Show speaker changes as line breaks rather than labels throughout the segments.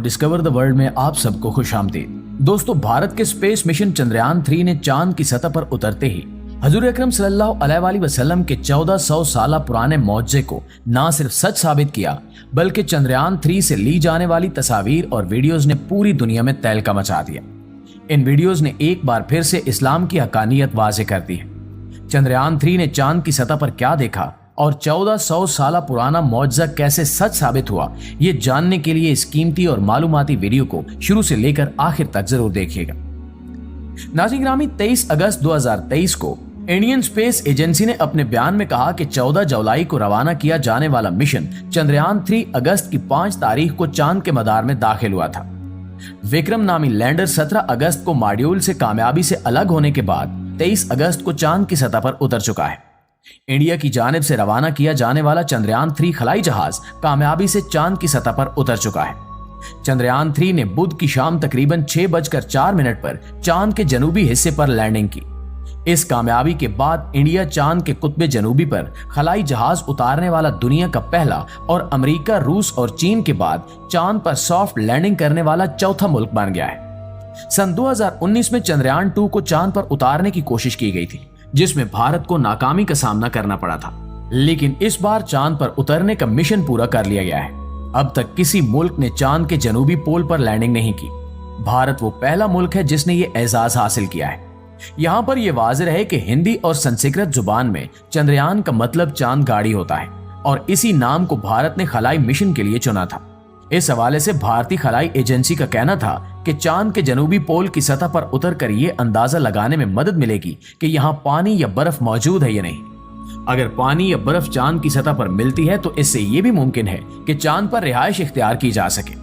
Discover the world में आप सबको खुशामदीद। दोस्तों, भारत के स्पेस मिशन चंद्रयान 3 ने चांद की सतह पर उतरते ही हजूर अकरम सल्लल्लाहु अलैहि वसल्लम के 1400 साल पुराने मौजज़े को न सिर्फ सच साबित किया, बल्कि चंद्रयान 3 से ली जाने वाली तस्वीर और वीडियोस ने पूरी दुनिया में तहलका मचा दिया। इन वीडियोस ने एक बार फिर से इस्लाम की हकानियत वाज़े कर दी है। चंद्रयान 3 ने चांद की सतह पर क्या देखा और 1400 साल पुराना मौजज़ा कैसे सच साबित हुआ, ये जानने के लिए इस कीमती और मालूमाती वीडियो को शुरू से लेकर आखिर तक जरूर देखिएगा। नाज़रीन ग्रामी, 23 अगस्त 2023 को इंडियन स्पेस एजेंसी ने अपने बयान में कहा कि 14 जुलाई को रवाना किया जाने वाला मिशन चंद्रयान 3 अगस्त की 5 तारीख को चांद के मदार में दाखिल हुआ था। विक्रम नामी लैंडर 17 अगस्त को मॉड्यूल से कामयाबी से अलग होने के बाद 23 अगस्त को चांद की सतह पर उतर चुका है। इंडिया की जानिब से रवाना किया जाने वाला चंद्रयान 3 खलाई जहाज कामयाबी से चांद की सतह पर उतर चुका है। चंद्रयान 3 ने बुध की शाम तकरीबन 6:04 पर चांद के जनूबी हिस्से पर लैंडिंग की। इस कामयाबी के बाद इंडिया चांद के कुतबे जनूबी पर खलाई जहाज उतारने वाला दुनिया का पहला और अमेरिका, रूस और चीन के बाद चांद पर सॉफ्ट लैंडिंग करने वाला चौथा मुल्क बन गया है। सन 2019 में चंद्रयान 2 को चांद पर उतारने की कोशिश की गई थी, जिसमें भारत को नाकामी का सामना करना पड़ा था, लेकिन इस बार चांद पर उतरने का मिशन पूरा कर लिया गया है। अब तक किसी मुल्क ने चांद के जनूबी पोल पर लैंडिंग नहीं की। भारत वो पहला मुल्क है जिसने ये एजाज हासिल किया है। यहाँ पर यह वाज़ेह है कि हिंदी और संस्कृत जुबान में चंद्रयान का मतलब चांद गाड़ी होता है और इसी नाम को भारत ने खलाई मिशन के लिए चुना था। इस हवाले से भारतीय खलाई एजेंसी का कहना था कि चांद के जनूबी पोल की सतह पर उतरकर यह अंदाजा लगाने में मदद मिलेगी कि यहाँ पानी या बर्फ मौजूद है या नहीं। अगर पानी या बर्फ चांद की सतह पर मिलती है तो इससे यह भी मुमकिन है कि चांद पर रिहाइश इख्तियार की जा सके।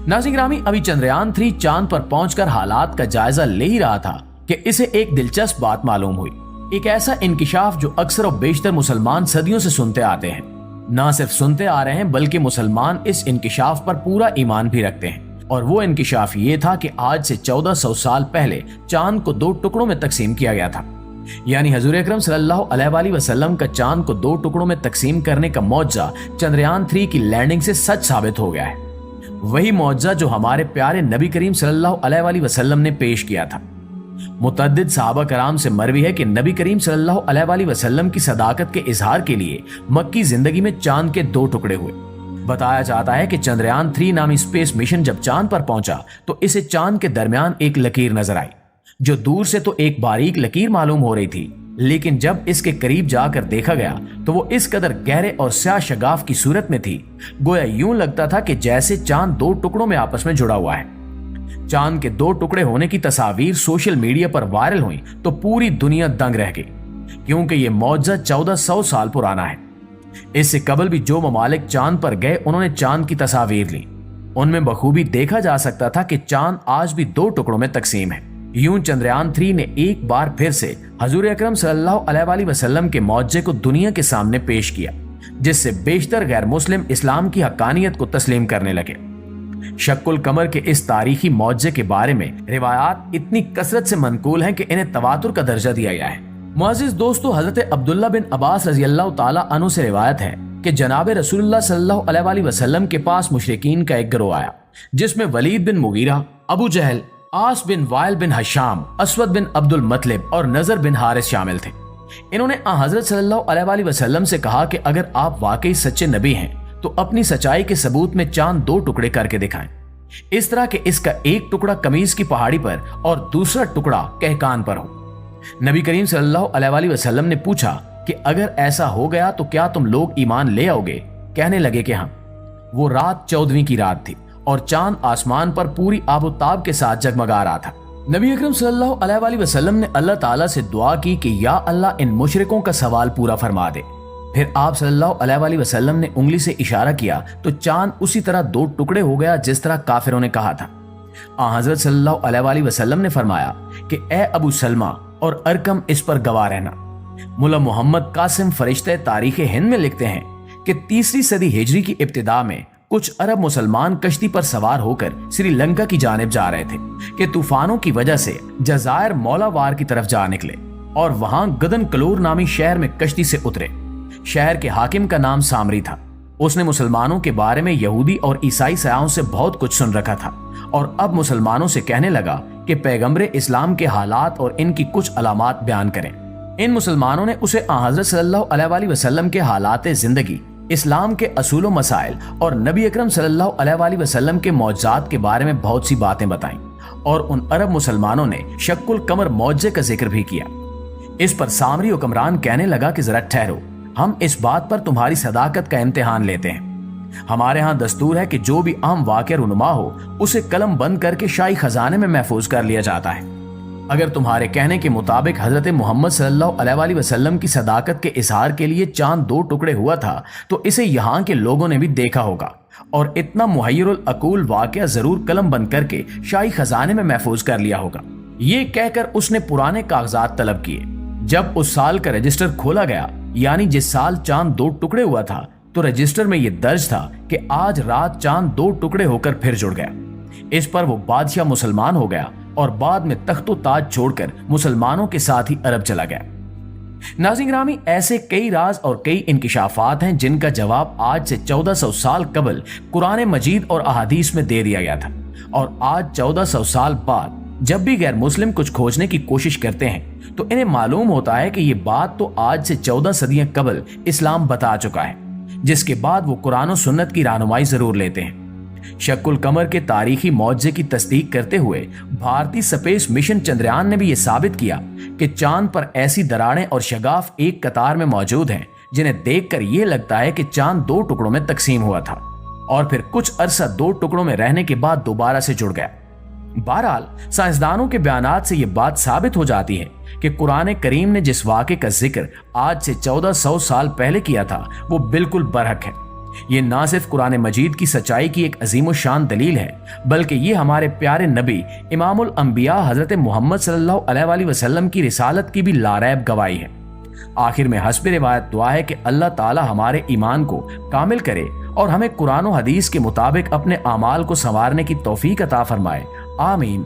नाज़रीन ग्रामी, अभी चंद्रयान 3 चांद पर पहुंचकर हालात का जायजा ले ही रहा था कि इसे एक दिलचस्प बात मालूम हुई। एक ऐसा इंकिशाफ जो अक्सर और बेशतर मुसलमान सदियों से सुनते आते हैं। ना सिर्फ सुनते आ रहे हैं बल्कि मुसलमान इस इंकिशाफ पर पूरा ईमान भी रखते हैं। और वो इंकिशाफ ये था कि आज से 1400 साल पहले चांद को 2 टुकड़ों में तकसीम किया गया था। यानी हजूर अकरम सल्लल्लाहु अलैहि वसल्लम का चांद को 2 टुकड़ों में तकसीम करने का मौजज़ा चंद्रयान 3 की लैंडिंग से सच साबित हो गया है। वही मौजज़ा जो हमारे प्यारे नबी करीम सल्लल्लाहु अलैहि वसल्लम ने पेश किया था। मुतअद्दिद सहाबा कराम से मरवी है कि नबी करीम सल्लल्लाहु अलैहि वसल्लम की सदाकत के इजहार के लिए मक्की जिंदगी में चांद के 2 टुकड़े हुए। बताया जाता है कि चंद्रयान 3 नामी स्पेस मिशन जब चांद पर पहुंचा तो इसे चांद के दरमियान एक लकीर नजर आई, जो दूर से तो एक बारीक लकीर मालूम हो रही थी, लेकिन जब इसके करीब जाकर देखा गया तो वो इस कदर गहरे और स्याह शगाफ की सूरत में थी, गोया यूं लगता था कि जैसे चांद 2 टुकड़ों में आपस में जुड़ा हुआ है। चांद के 2 टुकड़े होने की तस्वीर सोशल मीडिया पर वायरल हुई तो पूरी दुनिया दंग रह गई, क्योंकि ये मौजज़ा 1400 साल पुराना है। इससे कबल भी जो ममालिक चांद पर गए उन्होंने चांद की तस्वीर ली। उनमें बखूबी देखा जा सकता था कि चांद आज भी 2 टुकड़ों में तकसीम है। यूं चंद्रयान 3 ने एक बार फिर से हजूर अकरम सल्लल्लाहु अलैहि वसल्लम के मौजज़े को दुनिया के सामने पेश किया, जिससे बेशतर गैर मुस्लिम इस्लाम की हक्कानियत को तस्लीम करने लगे। शक्कुल कमर के इस तारीखी मौजज़े के बारे में रिवायात इतनी कसरत से मनकूल हैं कि इन्हें तवातुर का दर्जा दिया गया है। मुअज़्ज़िज़ दोस्तों, हज़रत अब्दुल्ला बिन अब्बास रज़ियल्लाहु ताला अन्हु से रिवायत है कि जनाब रसूलुल्लाह सल्लल्लाहु अलैहि वसल्लम के पास मुशरिकीन का एक गिरोह आया, जिसमें वलीद बिन मुगीरा, अबू जहल, आस बिन वाइल बिन हशाम, असवद बिन अब्दुल मतलिब और नजर बिन हारिस शामिल थे। इन्होंने हज़रत सल्लल्लाहु अलैहि वसल्लम से कहा कि अगर आप वाकई सच्चे नबी हैं तो अपनी सच्चाई के सबूत में चांद 2 टुकड़े करके दिखाएं। इस तरह के इसका एक टुकड़ा कमीज की पहाड़ी पर और दूसरा टुकड़ा कहकान पर हो। नबी करीम सल्लल्लाहु अलैहि वसल्लम ने पूछा कि अगर ऐसा हो गया तो क्या तुम लोग ईमान ले आओगे? कहने लगे कि हाँ। वो रात 14वीं की रात थी और चांद आसमान पर पूरी आबोताब के साथ जगमगा रहा था। नबी अकरम सल्लल्लाहु अलैहि वसल्लम ने अल्लाह ताला से दुआ की कि या अल्लाह इन मुशरिकों का सवाल पूरा फरमा दे। फिर आप सल्लल्लाहु अलैहि वसल्लम ने उंगली से इशारा किया तो चांद उसी तरह 2 टुकड़े हो गया जिस तरह काफिरों ने कहा था। हज़रत सल्लल्लाहु अलैहि वसल्लम ने फरमाया कि ए अबू सलमा और अरकम, इस पर गवाह रहना। मुल्ला मोहम्मद कासिम फरिश्ते तारीख हिंद में लिखते हैं कि 3री सदी हिजरी की इब्तिदा में कुछ अरब मुसलमान कश्ती पर सवार होकर श्रीलंका की जानिब जा रहे थे कि तूफानों की वजह से जजायर मौलावार की तरफ जा निकले और वहां गदन कलोर नामी शहर में कश्ती से उतरे। शहर के हाकिम का नाम सामरी था। उसने मुसलमानों के बारे में यहूदी और ईसाई सयाहों से बहुत कुछ सुन रखा था और अब मुसलमानों से कहने लगा कि पैगंबर इस्लाम के हालात और इनकी कुछ अलामात बयान करें। इन मुसलमानों ने उसे हज़रत सल्लल्लाहु अलैहि वसल्लम के हालात जिंदगी, इस्लाम के असूल मसाइल और नबी अकरम सल्लल्लाहु अलैहि वसल्लम के मौजज़ात के बारे में बहुत सी बातें बताईं और उन अरब मुसलमानों ने शक्कुल कमर मौजे का जिक्र भी किया। इस पर सामरी हुक्मरान कहने लगा कि जरा ठहरो, हम इस बात पर तुम्हारी सदाकत का इम्तिहान लेते हैं। हमारे यहाँ दस्तूर है कि जो भी अहम वाक़या रुनुमा हो उसे कलम बंद करके शाही खजाने में महफूज कर लिया जाता है। अगर तुम्हारे कहने के मुताबिक हजरत मोहम्मद सल्लल्लाहु अलैहि वसल्लम की सदाकत के इजहार के लिए चांद 2 टुकड़े हुआ था तो इसे यहाँ के लोगों ने भी देखा होगा और इतना मुहय्यरुल अकूल वाक़या जरूर कलम बंद करके शाही खजाने में महफूज कर लिया होगा। ये कहकर उसने पुराने कागजात तलब किए। जब उस साल का रजिस्टर खोला गया, यानी जिस साल चांद 2 टुकड़े हुआ था, तो रजिस्टर में यह दर्ज था कि आज रात चांद 2 टुकड़े होकर फिर जुड़ गया। इस पर वो बादशाह मुसलमान हो गया और बाद में तख्तो ताज छोड़कर मुसलमानों के साथ ही अरब चला गया। नाज़रीन ग्रामी, ऐसे कई राज और कई इंकिशाफात हैं जिनका जवाब आज से 1400 साल कबल कुरान मजीद और अहादीस में दे दिया गया था और आज 1400 साल बाद जब भी गैर मुस्लिम कुछ खोजने की कोशिश करते हैं तो इन्हें मालूम होता है कि ये बात तो आज से 14 सदियां कबल इस्लाम बता चुका है, जिसके बाद वो कुरान और सुन्नत की रहनुमाई जरूर लेते हैं। शक्कुल कमर के तारीखी मौजे की तस्दीक करते हुए भारतीय स्पेस मिशन चंद्रयान ने भी ये साबित किया कि चांद पर ऐसी दरारें और शगाफ एक कतार में मौजूद हैं जिन्हें देखकर ये लगता है कि चांद 2 टुकड़ों में तकसीम हुआ था और फिर कुछ अरसा 2 टुकड़ों में रहने के बाद दोबारा से जुड़ गया। बहरहाल साइंसदानों के बयानात से यह बात साबित हो जाती है कि कुरान करीम ने जिस वाक़े का जिक्र आज से 1400 साल पहले किया था वो बिल्कुल बरहक है। ये ना सिर्फ कुरान मजीद की सच्चाई की एक अजीम शान दलील है, बल्कि ये हमारे प्यारे नबी इमामुल अंबिया हजरत मोहम्मद सल्लल्लाहु अलैहि वसल्लम की रिसालत की भी लारैब गवाही है। आखिर में हस्ब रिवायत दुआ है कि अल्लाह ताला हमारे ईमान को कामिल करे और हमें कुरान और हदीस के मुताबिक अपने आमाल को संवारने की तौफीक अता फरमाए। आमीन।